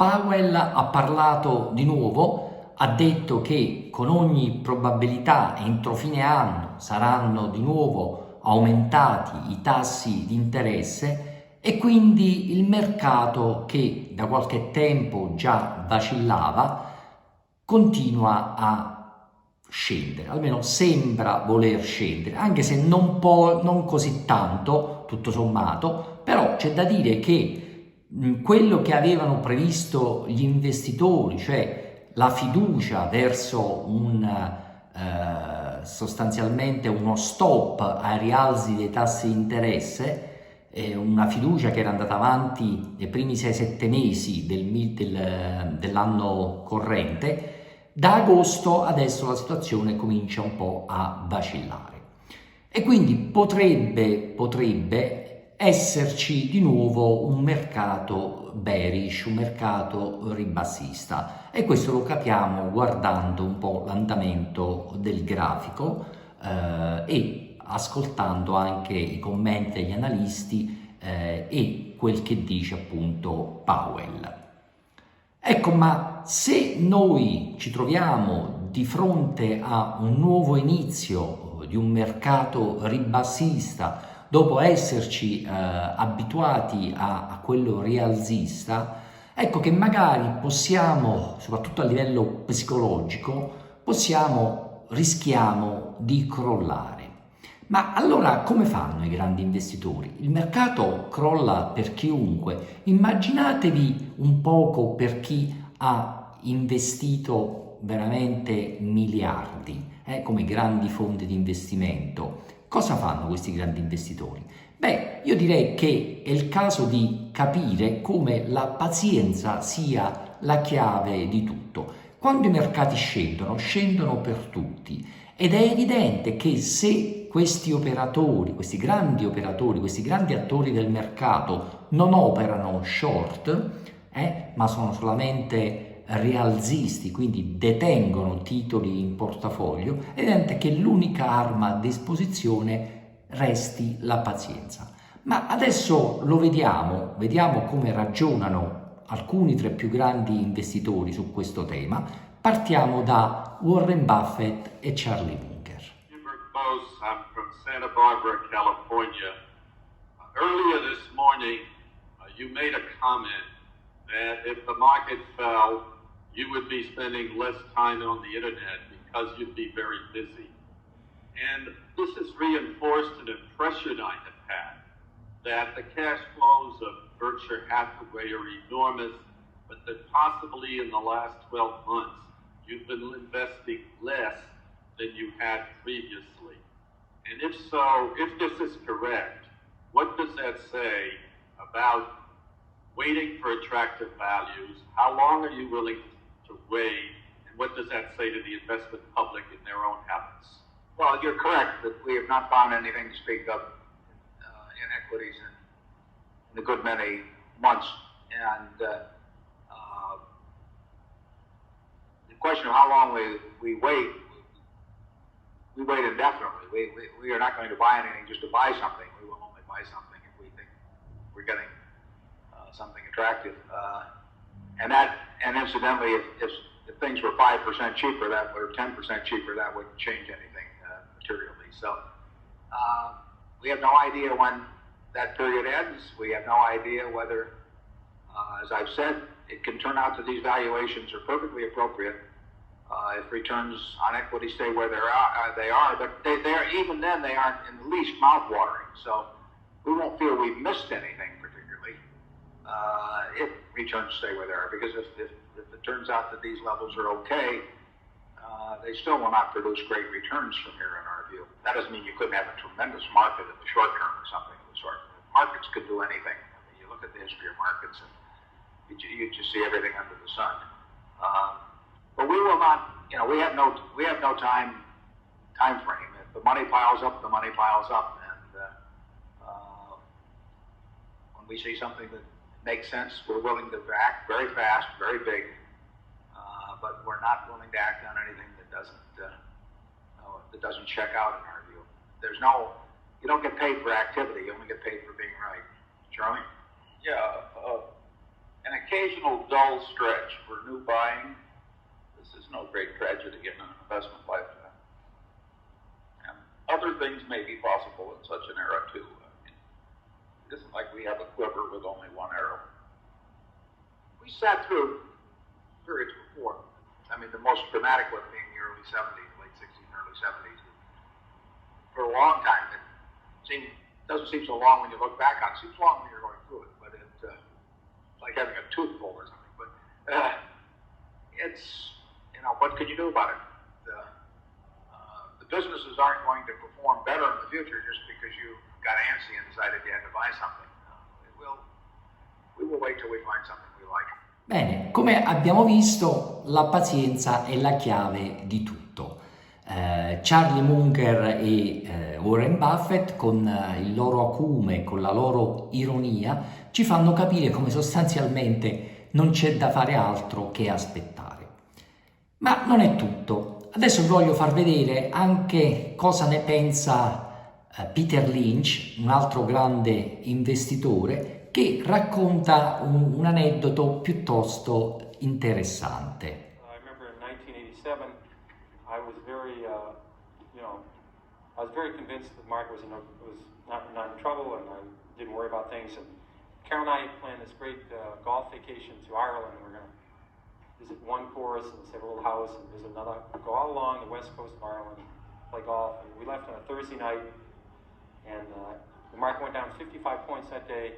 Powell ha parlato di nuovo, ha detto che con ogni probabilità entro fine anno saranno di nuovo aumentati i tassi di interesse e quindi il mercato, che da qualche tempo già vacillava, continua a scendere, almeno sembra voler scendere, anche se non così tanto, tutto sommato, però c'è da dire che quello che avevano previsto gli investitori, cioè la fiducia verso sostanzialmente uno stop ai rialzi dei tassi di interesse, una fiducia che era andata avanti nei primi 6-7 mesi dell'anno corrente. Da agosto adesso la situazione comincia un po' a vacillare e quindi potrebbe esserci di nuovo un mercato bearish, un mercato ribassista, e questo lo capiamo guardando un po' l'andamento del grafico e ascoltando anche i commenti degli analisti e quel che dice appunto Powell. Ecco, ma se noi ci troviamo di fronte a un nuovo inizio di un mercato ribassista, dopo esserci abituati a quello rialzista, ecco che magari possiamo, soprattutto a livello psicologico, rischiamo di crollare. Ma allora come fanno i grandi investitori? Il mercato crolla per chiunque. Immaginatevi un poco per chi ha investito veramente miliardi, come grandi fondi di investimento. Cosa fanno questi grandi investitori? Beh, io direi che è il caso di capire come la pazienza sia la chiave di tutto. Quando i mercati scendono per tutti. Ed è evidente che se questi operatori, questi grandi attori del mercato non operano short, ma sono solamente rialzisti, quindi detengono titoli in portafoglio, è evidente che l'unica arma a disposizione resti la pazienza. Ma adesso lo vediamo come ragionano alcuni tra i più grandi investitori su questo tema. Partiamo da Warren Buffett e Charlie Munger. I'm from Santa Barbara, California. Earlier this morning, you made a comment that if the market fell, you would be spending less time on the internet because you'd be very busy. And this has reinforced an impression I have had that the cash flows of Berkshire Hathaway are enormous, but that possibly in the last 12 months, you've been investing less than you had previously. And if so, if this is correct, what does that say about waiting for attractive values? How long are you willing to wait? And what does that say to the investment public in their own habits? Well, you're correct that we have not found anything to speak of in equities in a good many months. And the question of how long we wait, we wait indefinitely. We are not going to buy anything just to buy something. We will only buy something if we think we're getting something attractive. And incidentally, if things were 5% cheaper, or 10% cheaper, that wouldn't change anything materially. So we have no idea when that period ends. We have no idea whether, as I've said, it can turn out that these valuations are perfectly appropriate if returns on equity stay where they are, but even then they aren't in the least mouth-watering. So we won't feel we've missed anything particularly if returns stay where they are, because if it turns out that these levels are okay, they still will not produce great returns from here in our view. That doesn't mean you couldn't have a tremendous market in the short term or something of the sort. Markets could do anything. I mean, you look at the history of markets and you just see everything under the sun. But we will not, we have no time frame. If the money piles up, the money piles up. And when we see something that makes sense, we're willing to act very fast, very big. But we're not willing to act on anything that doesn't check out in our view. You don't get paid for activity, you only get paid for being right. Charlie? Yeah, an occasional dull stretch for new buying. This is no great tragedy in an investment lifetime. And other things may be possible in such an era too. It isn't like we have a quiver with only one arrow. We sat through periods before. I mean, the most dramatic one being the early 70s, late 60s, early 70s. For a long time, it doesn't seem so long when you look back on it. It seems long when you're going through it, but it's like having a tooth pulled or something. But it's, what can you do about it? The businesses aren't going to perform better in the future just because you got antsy and decided you had to buy something. We will wait till we find something we like. Bene, come abbiamo visto, la pazienza è la chiave di tutto. Charlie Munger e Warren Buffett, con il loro acume, con la loro ironia, ci fanno capire come sostanzialmente non c'è da fare altro che aspettare. Ma non è tutto. Adesso vi voglio far vedere anche cosa ne pensa Peter Lynch, un altro grande investitore, che racconta un aneddoto piuttosto interessante. I remember in 1987, I was very convinced the market was not in trouble, and I didn't worry about things. And Carol and I planned this great golf vacation to Ireland. We're going to visit one course and stay at a little house, and visit another. Go all along the west coast of Ireland, play golf. And we left on a Thursday night, and the market went down 55 points that day,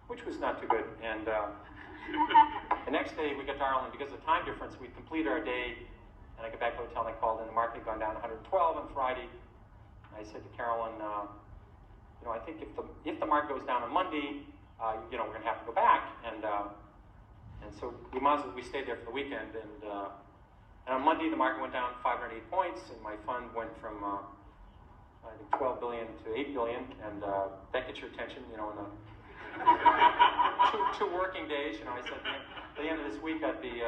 which was not too good. And the next day we got to Ireland, because of the time difference, we completed our day, and I got back to the hotel and I called in. The market had gone down 112 on Friday. I said to Carolyn, I think if the market goes down on Monday, we're going to have to go back. And so we stayed there for the weekend. And on Monday the market went down 508 points, and my fund went from I think 12 billion to 8 billion, and that gets your attention, in the two working days. I said at the end of this week I'd be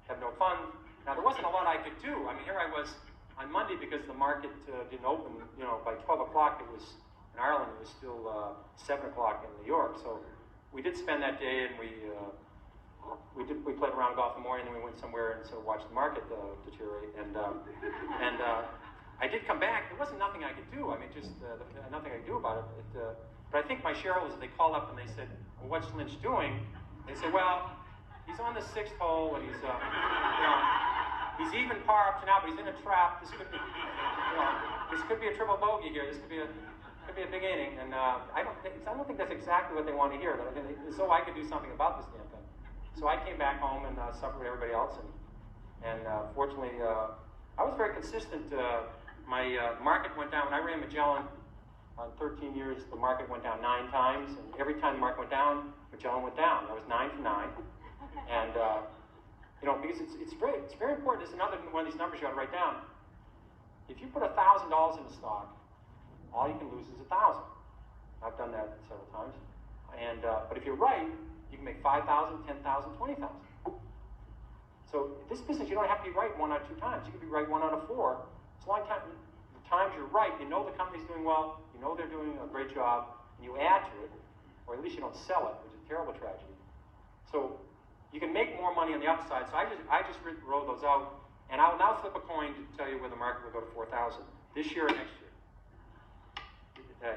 have no fun. Now there wasn't a lot I could do. I mean, here I was on Monday, because the market didn't open. By 12 o'clock it was in Ireland. It was still 7 o'clock in New York. So we did spend that day, and we played around golf in the morning, and then we went somewhere and sort of watched the market deteriorate. And I did come back. There wasn't nothing I could do. I mean, just nothing I could do about it. But I think my shareholders, they called up and they said, "Well, what's Lynch doing?" They said, "Well, he's on the 6th hole, and he's even par up to now, but he's in a trap. This could be a triple bogey here. This could be a big inning." And I don't think that's exactly what they want to hear. So I could do something about this damn thing. So I came back home and suffered with everybody else, and fortunately, I was very consistent. My market went down when I ran Magellan. On 13 years, the market went down 9 times, and every time the market went down, Magellan went down. That was 9 for 9, and because it's very important. It's another one of these numbers you got to write down. If you put $1,000 in a stock, all you can lose is 1,000. I've done that several times, and but if you're right, you can make 5,000, 10,000, 20,000. So this business, you don't have to be right 1 out of 2 times. You can be right 1 out of 4. It's a long time. The times you're right, the company's doing well, they're doing a great job, and you add to it, or at least you don't sell it, which is a terrible tragedy. So you can make more money on the upside. So I just wrote those out, and I'll now flip a coin to tell you where the market will go to 4,000 this year or next year.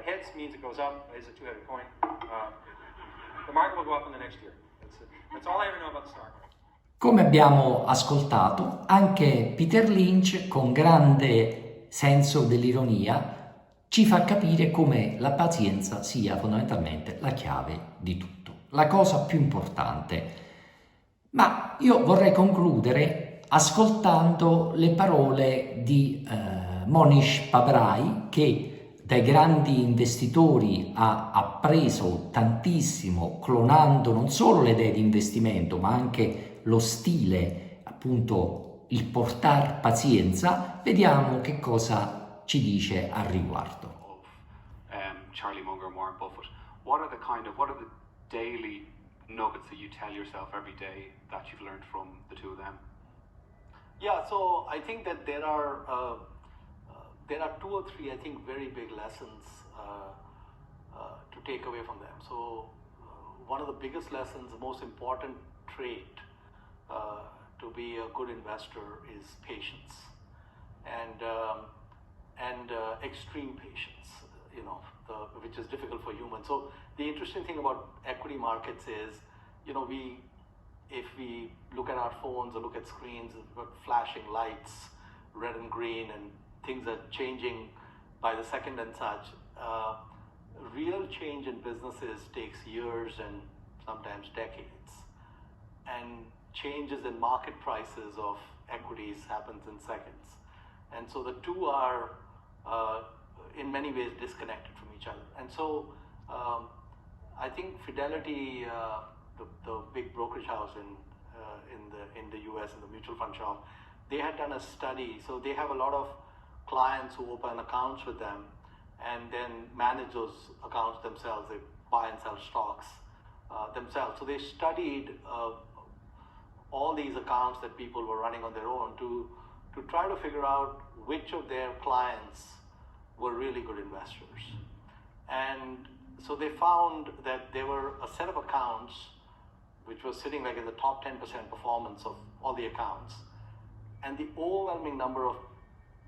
Heads means it goes up. It's a 2-headed coin. The market will go up in the next year. That's all I ever know about the stock market. Come abbiamo ascoltato, anche Peter Lynch, con grande senso dell'ironia, ci fa capire come la pazienza sia fondamentalmente la chiave di tutto, la cosa più importante. Ma io vorrei concludere ascoltando le parole di Monish Pabrai, che dai grandi investitori ha appreso tantissimo, clonando non solo le idee di investimento, ma anche lo stile, appunto il portar pazienza. Vediamo che cosa ci dice al riguardo. Charlie Munger and Warren Buffett. What are the daily nuggets that you tell yourself every day that you've learned from the two of them? Yeah, so I think that there are 2 or 3, I think, very big lessons to take away from them. So one of the biggest lessons, the most important trait to be a good investor is patience and extreme patience, which is difficult for humans. So the interesting thing about equity markets is, if we look at our phones or look at screens, we've got flashing lights, red and green, and things are changing by the second and such. Real change in businesses takes years and sometimes decades. And changes in market prices of equities happens in seconds. And so the two are in many ways disconnected from each other. And so I think Fidelity, the big brokerage house in the US, in the mutual fund shop, they had done a study. So they have a lot of clients who open accounts with them and then manage those accounts themselves. They buy and sell stocks themselves. So they studied all these accounts that people were running on their own to try to figure out which of their clients were really good investors. And so they found that there were a set of accounts which was sitting like in the top 10% performance of all the accounts. And the overwhelming number of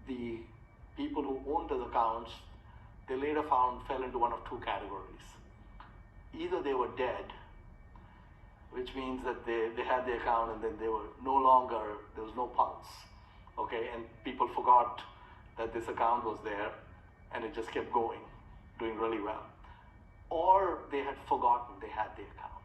the people who owned those accounts, they later found fell into one of two categories. Either they were dead, which means that they had the account and then they were no longer, there was no pulse, okay? And people forgot that this account was there and it just kept going, doing really well. Or they had forgotten they had the account.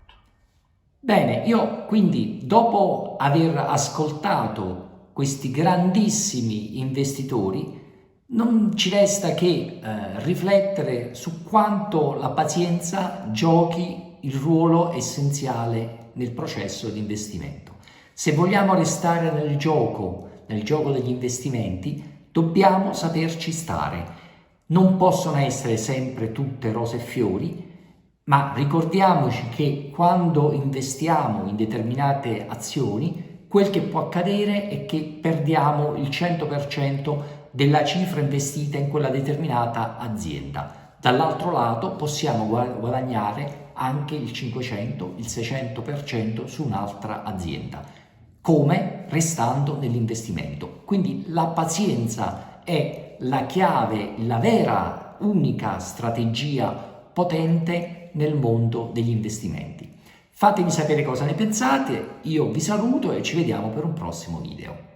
Bene, io quindi dopo aver ascoltato questi grandissimi investitori, non ci resta che riflettere su quanto la pazienza giochi il ruolo essenziale nel processo di investimento. Se vogliamo restare nel gioco degli investimenti, dobbiamo saperci stare. Non possono essere sempre tutte rose e fiori, ma ricordiamoci che quando investiamo in determinate azioni, quel che può accadere è che perdiamo il 100% della cifra investita in quella determinata azienda. Dall'altro lato possiamo guadagnare anche il 500, il 600% su un'altra azienda, come restando nell'investimento. Quindi la pazienza è la chiave, la vera, unica strategia potente nel mondo degli investimenti. Fatemi sapere cosa ne pensate, io vi saluto e ci vediamo per un prossimo video.